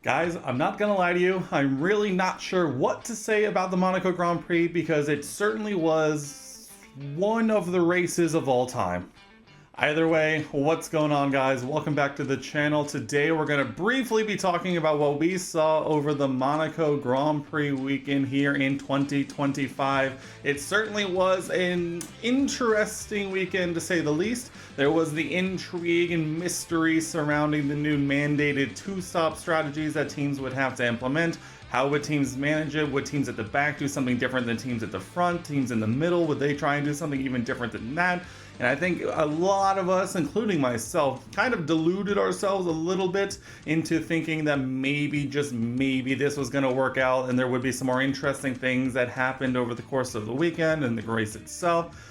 Guys, I'm not gonna lie to you, I'm really not sure what to say about the Monaco Grand Prix because it certainly was one of the races of all time. Either way, what's going on, guys? Welcome back to the channel. Today we're going to briefly be talking about what we saw over the Monaco Grand Prix weekend here in 2025. It certainly was an interesting weekend to say the least. There was the intrigue and mystery surrounding the new mandated two-stop strategies that teams would have to implement. How would teams manage it? Would teams at the back do something different than teams at the front? Teams in the middle, would they try and do something even different than that? And I think a lot of us, including myself, kind of deluded ourselves a little bit into thinking that maybe, just maybe, this was going to work out and there would be some more interesting things that happened over the course of the weekend and the race itself.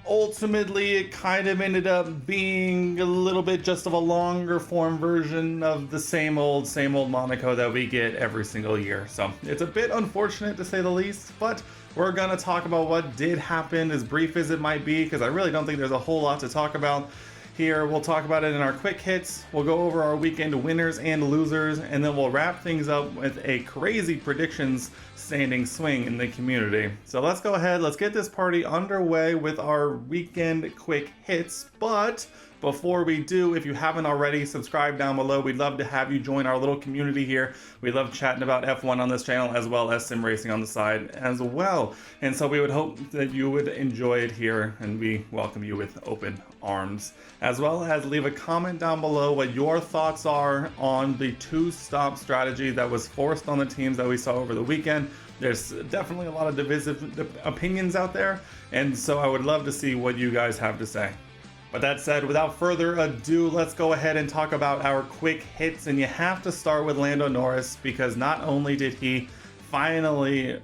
Ultimately, it kind of ended up being a little bit just of a longer form version of the same old Monaco that we get every single year. So it's a bit unfortunate to say the least, but we're going to talk about what did happen, as brief as it might be, because I really don't think there's a whole lot to talk about here. We'll talk about it in our quick hits. We'll go over our weekend winners and losers, and then we'll wrap things up with a crazy predictions standing swing in the community. So let's go ahead, let's get this party underway with our weekend quick hits. But before we do, if you haven't already, subscribe down below. We'd love to have you join our little community here. We love chatting about F1 on this channel, as well as sim racing on the side as well. And so we would hope that you would enjoy it here, and we welcome you with open arms. As well as leave a comment down below what your thoughts are on the two-stop strategy that was forced on the teams that we saw over the weekend. There's definitely a lot of divisive opinions out there, and so I would love to see what you guys have to say. But that said, without further ado, let's go ahead and talk about our quick hits. And you have to start with Lando Norris, because not only did he finally,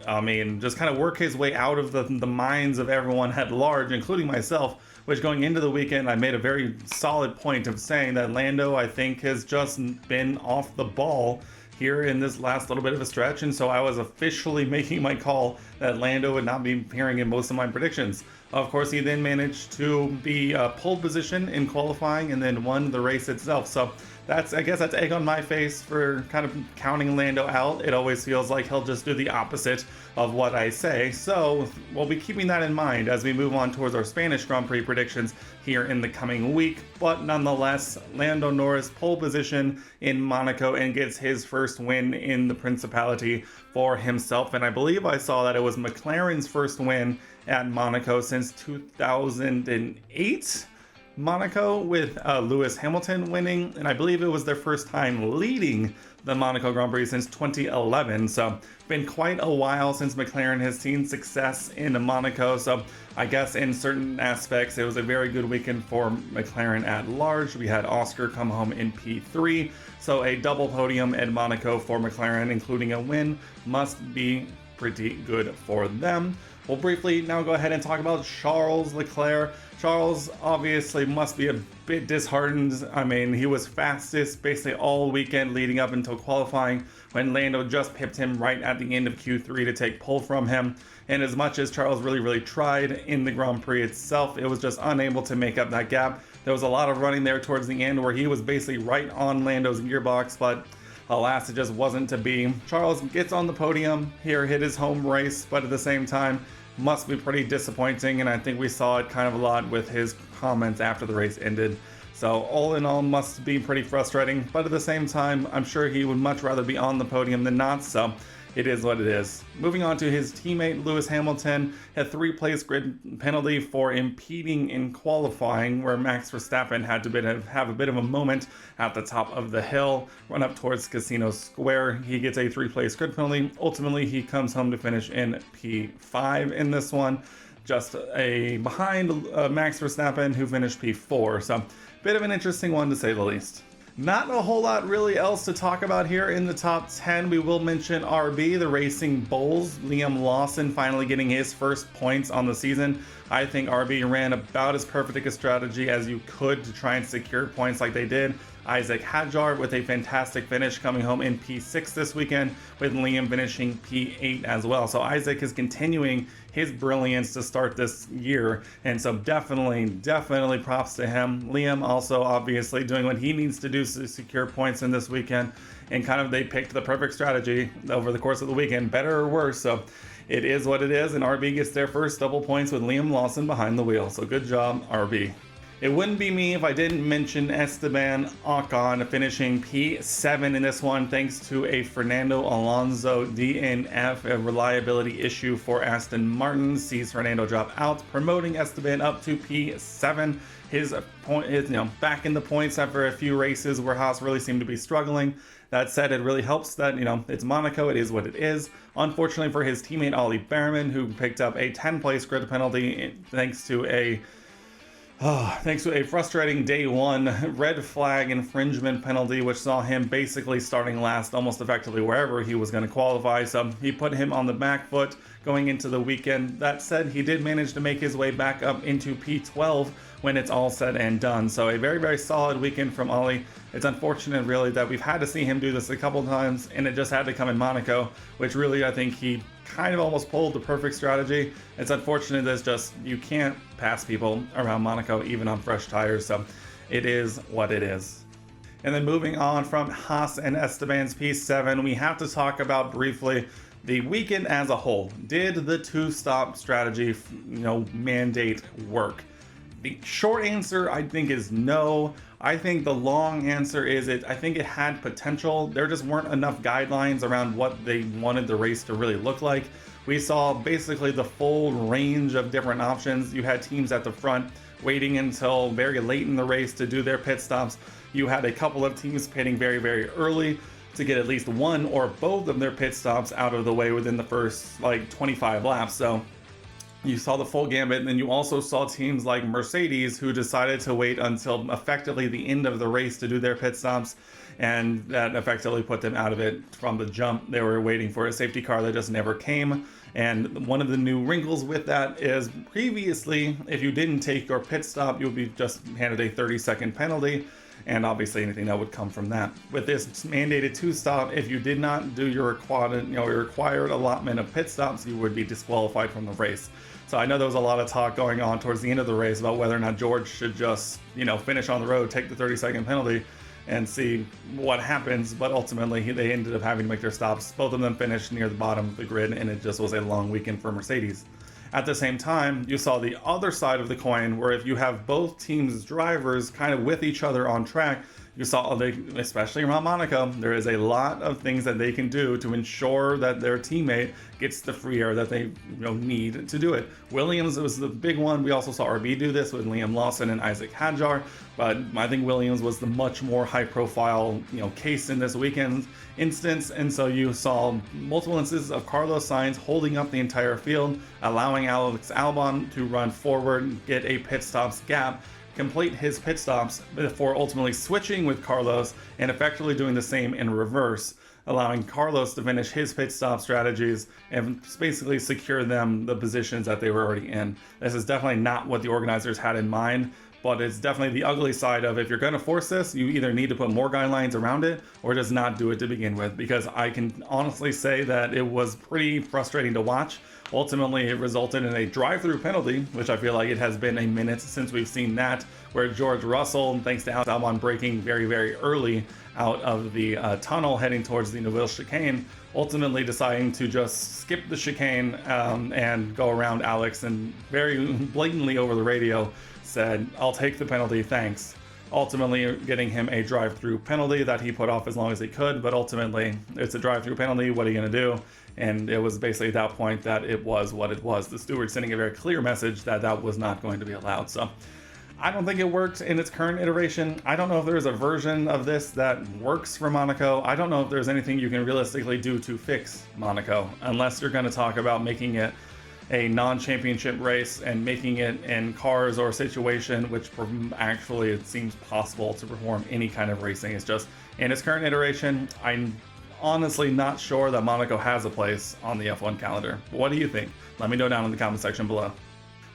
just kind of work his way out of the minds of everyone at large, including myself, which going into the weekend, I made a very solid point of saying that Lando, I think, has just been off the ball here in this last little bit of a stretch, and so I was officially making my call that Lando would not be appearing in most of my predictions. Of course, he then managed to be pole position in qualifying and then won the race itself. So I guess that's egg on my face for kind of counting Lando out. It always feels like he'll just do the opposite of what I say. So we'll be keeping that in mind as we move on towards our Spanish Grand Prix predictions here in the coming week. But nonetheless, Lando Norris pole position in Monaco and gets his first win in the Principality for himself. And I believe I saw that it was McLaren's first win at Monaco since 2008. Monaco, with Lewis Hamilton winning, and I believe it was their first time leading the Monaco Grand Prix since 2011. So been quite a while since McLaren has seen success in Monaco. So I guess in certain aspects it was a very good weekend for McLaren at large. We had Oscar come home in P3, so a double podium at Monaco for McLaren, including a win, must be pretty good for them. We'll briefly now go ahead and talk about Charles Leclerc. Charles obviously must be a bit disheartened. I mean, he was fastest basically all weekend leading up until qualifying, when Lando just pipped him right at the end of Q3 to take pole from him. And as much as Charles really tried in the Grand Prix itself, it was just unable to make up that gap. There was a lot of running there towards the end where he was basically right on Lando's gearbox, but alas, it just wasn't to be. Charles gets on the podium here, hit his home race, but at the same time, must be pretty disappointing, and I think we saw it kind of a lot with his comments after the race ended. So all in all, must be pretty frustrating, but at the same time, I'm sure he would much rather be on the podium than not, so it is what it is. Moving on to his teammate Lewis Hamilton, a 3-place grid penalty for impeding in qualifying, where Max Verstappen had to have a bit of a moment at the top of the hill, run up towards Casino Square. He gets a 3-place grid penalty. Ultimately, he comes home to finish in P5 in this one, just behind Max Verstappen, who finished P4. So, bit of an interesting one to say the least. Not a whole lot really else to talk about here in the top 10. We will mention RB, the Racing Bulls. Liam Lawson finally getting his first points on the season. I think RB ran about as perfect a strategy as you could to try and secure points like they did. Isaac Hadjar with a fantastic finish, coming home in P6 this weekend, with Liam finishing P8 as well. So Isaac is continuing his brilliance to start this year, and so definitely props to him. Liam also obviously doing what he needs to do to secure points in this weekend, and kind of they picked the perfect strategy over the course of the weekend, better or worse. So it is what it is, and RB gets their first double points with Liam Lawson behind the wheel. So good job, RB. It wouldn't be me if I didn't mention Esteban Ocon finishing P7 in this one thanks to a Fernando Alonso DNF, a reliability issue for Aston Martin, sees Fernando drop out, promoting Esteban up to P7. His point is, back in the points after a few races where Haas really seemed to be struggling. That said, it really helps that, it's Monaco, it is what it is. Unfortunately for his teammate Ollie Behrman, who picked up a 10-place grid penalty thanks to a frustrating day one red flag infringement penalty, which saw him basically starting last almost effectively wherever he was going to qualify. So he put him on the back foot going into the weekend. That said, he did manage to make his way back up into P12 when it's all said and done. So a very, very solid weekend from Ollie. It's unfortunate really that we've had to see him do this a couple times, and it just had to come in Monaco, which really I think he kind of almost pulled the perfect strategy. It's unfortunate that it's just you can't pass people around Monaco even on fresh tires, so it is what it is. And then moving on from Haas and Esteban's P7, we have to talk about briefly the weekend as a whole. Did the two-stop strategy, mandate work? The short answer, I think, is no. I think the long answer is I think it had potential. There just weren't enough guidelines around what they wanted the race to really look like. We saw basically the full range of different options. You had teams at the front waiting until very late in the race to do their pit stops. You had a couple of teams pitting very, very early to get at least one or both of their pit stops out of the way within the first 25 laps. So you saw the full gambit, and then you also saw teams like Mercedes who decided to wait until effectively the end of the race to do their pit stops, and that effectively put them out of it from the jump. They were waiting for a safety car that just never came, and one of the new wrinkles with that is previously, if you didn't take your pit stop, you would be just handed a 30-second penalty, and obviously anything that would come from that. With this mandated two-stop, if you did not do your required allotment of pit stops, you would be disqualified from the race. So I know there was a lot of talk going on towards the end of the race about whether or not George should just, finish on the road, take the 30-second penalty, and see what happens. But ultimately, they ended up having to make their stops. Both of them finished near the bottom of the grid, and it just was a long weekend for Mercedes. At the same time, you saw the other side of the coin, where if you have both teams' drivers kind of with each other on track, you saw, especially around Monaco, there is a lot of things that they can do to ensure that their teammate gets the free air that they need to do it. Williams was the big one. We also saw RB do this with Liam Lawson and Isaac Hadjar, but I think Williams was the much more high-profile case in this weekend's instance. And so you saw multiple instances of Carlos Sainz holding up the entire field, allowing Alex Albon to run forward, get a pit stops gap, complete his pit stops before ultimately switching with Carlos and effectively doing the same in reverse, allowing Carlos to finish his pit stop strategies and basically secure them the positions that they were already in. This is definitely not what the organizers had in mind, but it's definitely the ugly side of if you're going to force this, you either need to put more guidelines around it or just not do it to begin with, because I can honestly say that it was pretty frustrating to watch. Ultimately, it resulted in a drive-through penalty, which I feel like it has been a minute since we've seen that, where George Russell, thanks to Alex Albon braking very, very early out of the tunnel heading towards the Neuville chicane, ultimately deciding to just skip the chicane and go around Alex, and very blatantly over the radio said, "I'll take the penalty, thanks." Ultimately getting him a drive-through penalty that he put off as long as he could, but ultimately it's a drive-through penalty, what are you going to do? And it was basically at that point that it was what it was. The steward sending a very clear message that that was not going to be allowed. So I don't think it worked in its current iteration. I don't know if there's a version of this that works for Monaco. I don't know if there's anything you can realistically do to fix Monaco, unless you're going to talk about making it a non-championship race and making it in cars or a situation which actually it seems possible to perform any kind of racing. It's just in its current iteration, I'm honestly not sure that Monaco has a place on the F1 calendar. What do you think? Let me know down in the comment section below.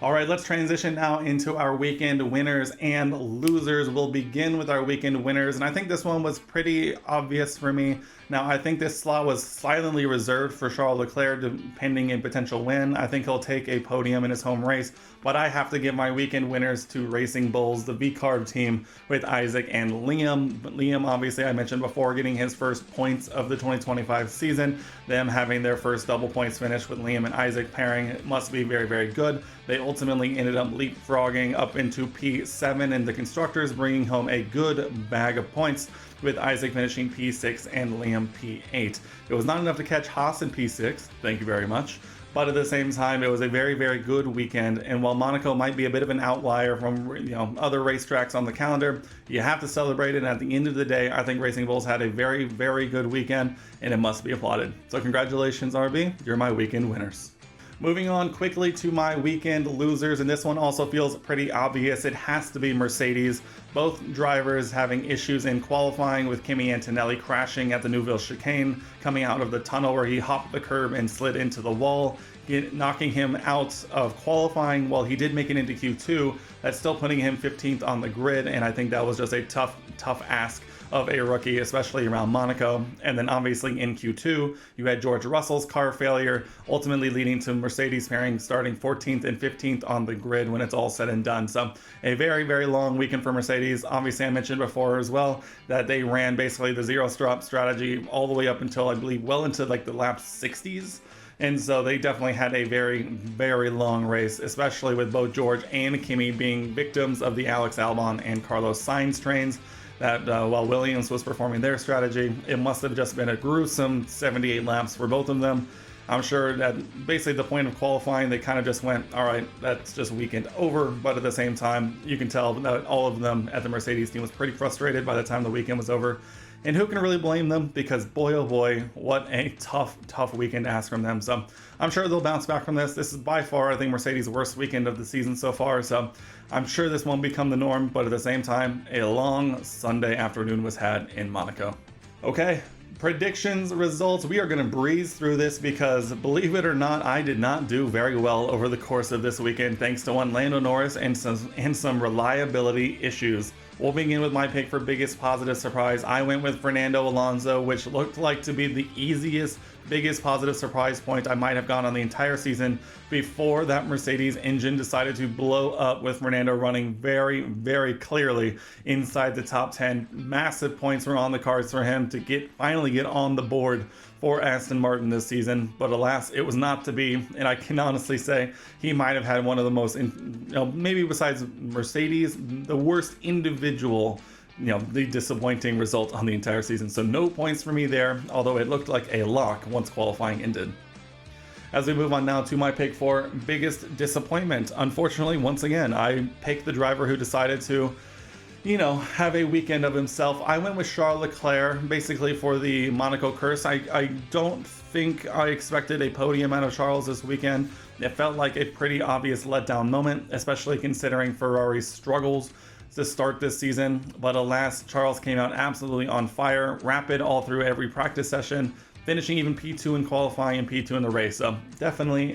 All right, let's transition now into our weekend winners and losers. We'll begin with our weekend winners, and I think this one was pretty obvious for me. Now, I think this slot was silently reserved for Charles Leclerc, pending a potential win. I think he'll take a podium in his home race, but I have to give my weekend winners to Racing Bulls, the V-Carb team with Isaac and Liam. Liam, obviously, I mentioned before, getting his first points of the 2025 season. Them having their first double points finish with Liam and Isaac pairing must be very, very good. They ultimately ended up leapfrogging up into P7 in the Constructors, bringing home a good bag of points, with Isaac finishing P6 and Liam P8. It was not enough to catch Haas in P6, thank you very much, but at the same time, it was a very, very good weekend, and while Monaco might be a bit of an outlier from other racetracks on the calendar, you have to celebrate it, and at the end of the day, I think Racing Bulls had a very, very good weekend, and it must be applauded. So congratulations, RB, you're my weekend winners. Moving on quickly to my weekend losers, and this one also feels pretty obvious. It has to be Mercedes. Both drivers having issues in qualifying, with Kimi Antonelli crashing at the Neuville chicane, coming out of the tunnel where he hopped the curb and slid into the wall, knocking him out of qualifying. While he did make it into Q2, that's still putting him 15th on the grid, and I think that was just a tough ask of a rookie, especially around Monaco. And then obviously in Q2, you had George Russell's car failure, ultimately leading to Mercedes pairing starting 14th and 15th on the grid when it's all said and done. So a very, very long weekend for Mercedes. Obviously, I mentioned before as well that they ran basically the zero stop strategy all the way up until, I believe, well into like the lap 60s. And so they definitely had a very, very long race, especially with both George and Kimi being victims of the Alex Albon and Carlos Sainz trains. That while Williams was performing their strategy, it must have just been a gruesome 78 laps for both of them. I'm sure that basically the point of qualifying, they kind of just went, all right, that's just weekend over. But at the same time, you can tell that all of them at the Mercedes team was pretty frustrated by the time the weekend was over. And who can really blame them? Because boy, oh boy, what a tough weekend to ask from them. So I'm sure they'll bounce back from this. This is by far, I think, Mercedes' worst weekend of the season so far. So I'm sure this won't become the norm. But at the same time, a long Sunday afternoon was had in Monaco. Okay, predictions, results. We are going to breeze through this because, believe it or not, I did not do very well over the course of this weekend, thanks to one Lando Norris and some reliability issues. We'll begin with my pick for biggest positive surprise. I went with Fernando Alonso, which looked like to be the easiest, biggest positive surprise point I might have gone on the entire season before that Mercedes engine decided to blow up, with Fernando running very, very clearly inside the top 10. Massive points were on the cards for him to finally get on the board for Aston Martin this season, but alas, it was not to be. And I can honestly say he might have had one of the most, maybe besides Mercedes, the worst individual, the disappointing result on the entire season. So no points for me there, although it looked like a lock once qualifying ended. As we move on now to my pick for biggest disappointment, unfortunately, once again, I picked the driver who decided to have a weekend of himself. I went with Charles Leclerc, basically for the Monaco curse. I don't think I expected a podium out of Charles this weekend. It felt like a pretty obvious letdown moment, especially considering Ferrari's struggles to start this season. But alas, Charles came out absolutely on fire, rapid all through every practice session, finishing even P2 in qualifying and P2 in the race. So definitely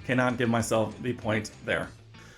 cannot give myself the point there.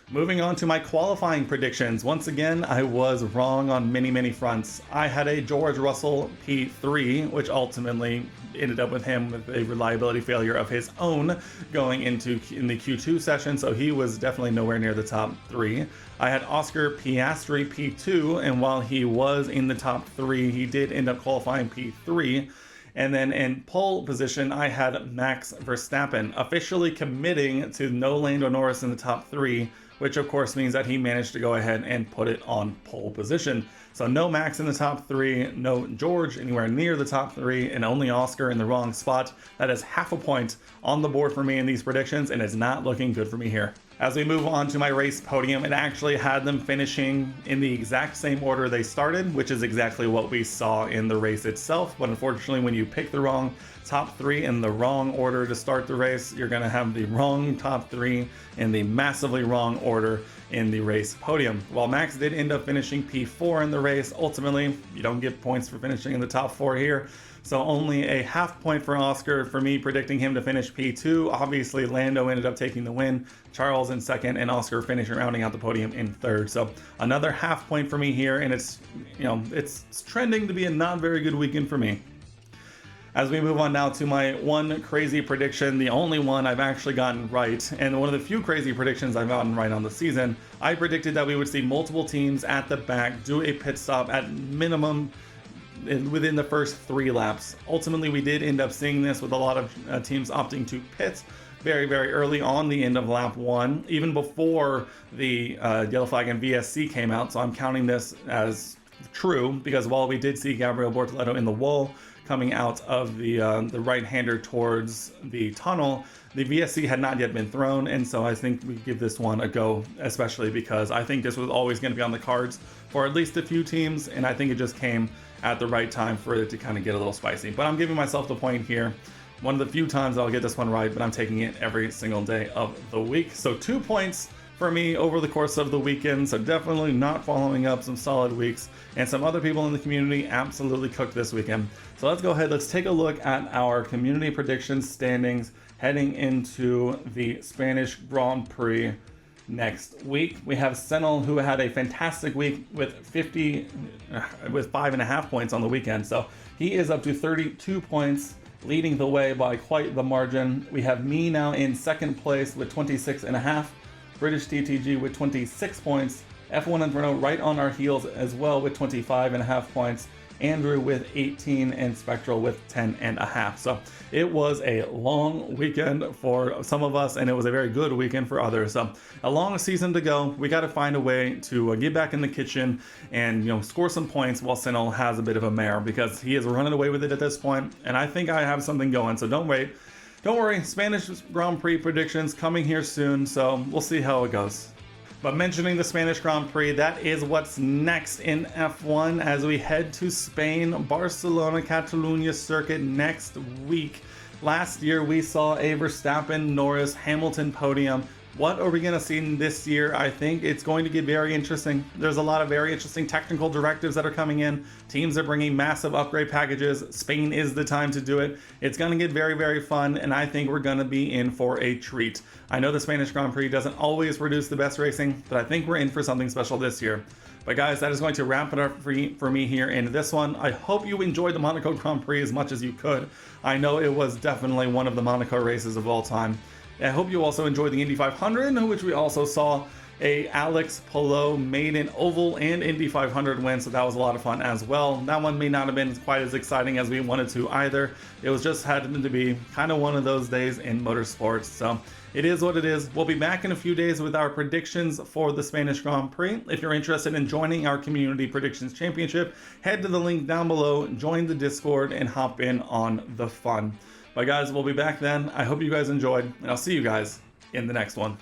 Moving on to my qualifying predictions. Once again, I was wrong on many fronts. I had a George Russell P3, which ultimately ended up with him with a reliability failure of his own going in the Q2 session, so he was definitely nowhere near the top 3. I had Oscar Piastri P2, and while he was in the top 3, he did end up qualifying P3. And then in pole position, I had Max Verstappen, officially committing to no Lando Norris in the top 3, which of course means that he managed to go ahead and put it on pole position. So no Max in the top 3, no George anywhere near the top 3, and only Oscar in the wrong spot. That is half a point on the board for me in these predictions, and it's not looking good for me here. As we move on to my race podium, it actually had them finishing in the exact same order they started, which is exactly what we saw in the race itself. But unfortunately, when you pick the wrong top 3 in the wrong order to start the race, you're going to have the wrong top 3 in the massively wrong order in the race podium. While Max did end up finishing P4 in the race, ultimately you don't get points for finishing in the top 4 here. So only a half point for Oscar for me predicting him to finish P2. Obviously, Lando ended up taking the win, Charles in second, and Oscar finishing rounding out the podium in third. So another half point for me here, and it's trending to be a not very good weekend for me. As we move on now to my one crazy prediction, the only one I've actually gotten right, and one of the few crazy predictions I've gotten right on the season, I predicted that we would see multiple teams at the back do a pit stop at minimum within the first 3 laps. Ultimately, we did end up seeing this with a lot of teams opting to pit very, very early on the end of lap 1, even before the yellow flag and VSC came out. So I'm counting this as true, because while we did see Gabriel Bortoleto in the wall coming out of the right-hander towards the tunnel, the VSC had not yet been thrown, and so I think we give this one a go, especially because I think this was always going to be on the cards for at least a few teams, and I think it just came at the right time for it to kind of get a little spicy. But I'm giving myself the point here. One of the few times I'll get this one right, but I'm taking it every single day of the week. So 2 points for me over the course of the weekend. So definitely not following up some solid weeks. And some other people in the community absolutely cooked this weekend. So let's go ahead. Let's take a look at our community predictions standings heading into the Spanish Grand Prix next week. We have Senel, who had a fantastic week with 5.5 points on the weekend. So he is up to 32 points, leading the way by quite the margin. We have me now in second place with 26.5, British TTG with 26 points, F1 Inferno right on our heels as well with 25.5 points, Andrew with 18, and Spectral with 10.5. So it was a long weekend for some of us, and it was a very good weekend for others. So a long season to go. We got to find a way to get back in the kitchen and score some points while Senel has a bit of a mare, because he is running away with it at this point, and I think I have something going. So don't worry, Spanish Grand Prix predictions coming here soon, so we'll see how it goes. But mentioning the Spanish Grand Prix, that is what's next in F1 as we head to Spain, Barcelona, Catalunya circuit next week. Last year we saw a Verstappen, Norris, Hamilton podium. What are we going to see this year? I think it's going to get very interesting. There's a lot of very interesting technical directives that are coming in. Teams are bringing massive upgrade packages. Spain is the time to do it. It's going to get very, very fun, and I think we're going to be in for a treat. I know the Spanish Grand Prix doesn't always produce the best racing, but I think we're in for something special this year. But guys, that is going to wrap it up for me here in this one. I hope you enjoyed the Monaco Grand Prix as much as you could. I know it was definitely one of the Monaco races of all time. I hope you also enjoyed the Indy 500, which we also saw a Alex Palou maiden oval and Indy 500 win, so that was a lot of fun as well. That one may not have been quite as exciting as we wanted to either. It was just happened to be kind of one of those days in motorsports, so it is what it is. We'll be back in a few days with our predictions for the Spanish Grand Prix. If you're interested in joining our Community Predictions Championship, head to the link down below, join the Discord, and hop in on the fun. But guys, we'll be back then. I hope you guys enjoyed, and I'll see you guys in the next one.